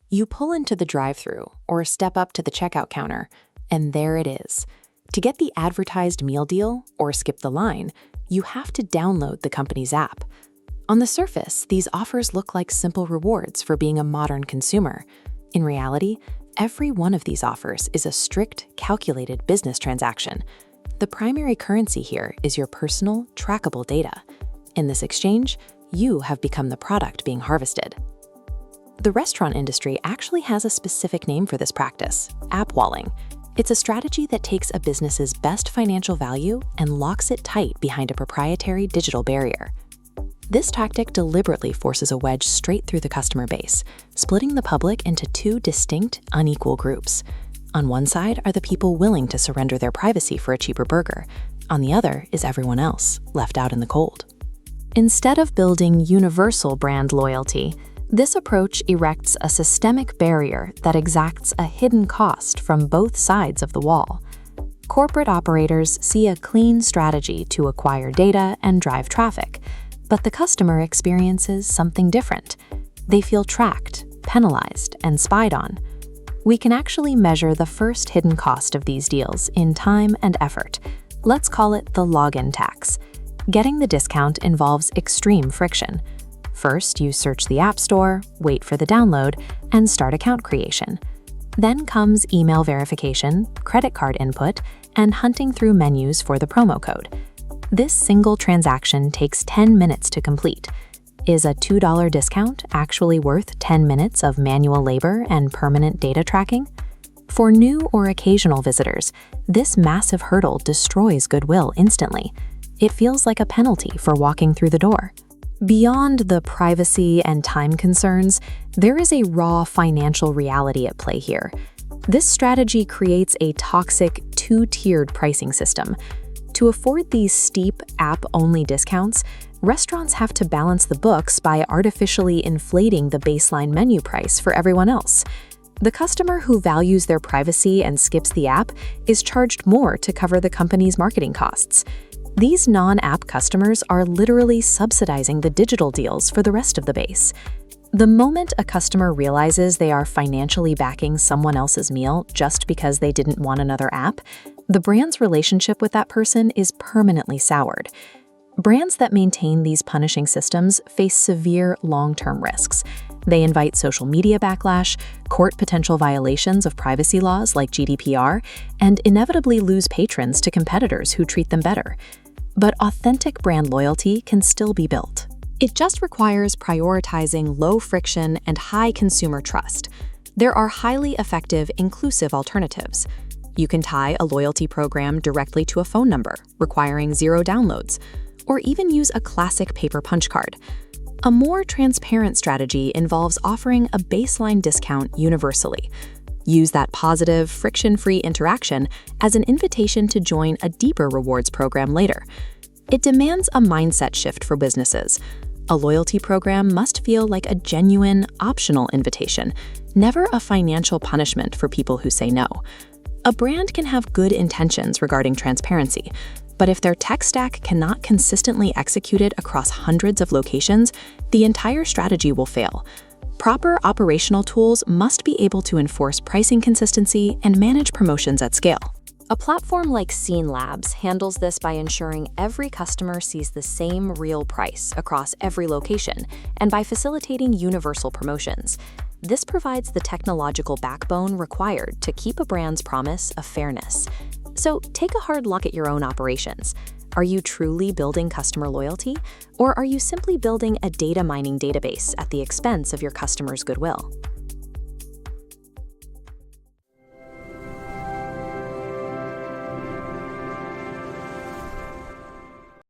You pull into the drive-thru or step up to the checkout counter, and there it is. To get the advertised meal deal or skip the line, you have to download the company's app. On the surface, these offers look like simple rewards for being a modern consumer. In reality, every one of these offers is a strict, calculated business transaction. The primary currency here is your personal, trackable data. In this exchange, you have become the product being harvested. The restaurant industry actually has a specific name for this practice: app walling. It's a strategy that takes a business's best financial value and locks it tight behind a proprietary digital barrier. This tactic deliberately forces a wedge straight through the customer base, splitting the public into two distinct, unequal groups. On one side are the people willing to surrender their privacy for a cheaper burger. On the other is everyone else, left out in the cold. Instead of building universal brand loyalty, this approach erects a systemic barrier that exacts a hidden cost from both sides of the wall. Corporate operators see a clean strategy to acquire data and drive traffic, but the customer experiences something different. They feel tracked, penalized, and spied on. We can actually measure the first hidden cost of these deals in time and effort. Let's call it the login tax. Getting the discount involves extreme friction. First, you search the App Store, wait for the download, and start account creation. Then comes email verification, credit card input, and hunting through menus for the promo code. This single transaction takes 10 minutes to complete. Is a $2 discount actually worth 10 minutes of manual labor and permanent data tracking? For new or occasional visitors, this massive hurdle destroys goodwill instantly. It feels like a penalty for walking through the door. Beyond the privacy and time concerns, there is a raw financial reality at play here. This strategy creates a toxic, two-tiered pricing system. To afford these steep, app-only discounts, restaurants have to balance the books by artificially inflating the baseline menu price for everyone else. The customer who values their privacy and skips the app is charged more to cover the company's marketing costs. These non-app customers are literally subsidizing the digital deals for the rest of the base. The moment a customer realizes they are financially backing someone else's meal just because they didn't want another app, the brand's relationship with that person is permanently soured. Brands that maintain these punishing systems face severe long-term risks. They invite social media backlash, court potential violations of privacy laws like GDPR, and inevitably lose patrons to competitors who treat them better. But authentic brand loyalty can still be built. It just requires prioritizing low friction and high consumer trust. There are highly effective, inclusive alternatives. You can tie a loyalty program directly to a phone number, requiring 0 downloads, or even use a classic paper punch card. A more transparent strategy involves offering a baseline discount universally. Use that positive, friction-free interaction as an invitation to join a deeper rewards program later. It demands a mindset shift for businesses. A loyalty program must feel like a genuine, optional invitation, never a financial punishment for people who say no. A brand can have good intentions regarding transparency, but if their tech stack cannot consistently execute it across hundreds of locations, the entire strategy will fail. Proper operational tools must be able to enforce pricing consistency and manage promotions at scale. A platform like SeenLabs handles this by ensuring every customer sees the same real price across every location and by facilitating universal promotions. This provides the technological backbone required to keep a brand's promise of fairness. So take a hard look at your own operations. Are you truly building customer loyalty, or are you simply building a data mining database at the expense of your customers' goodwill?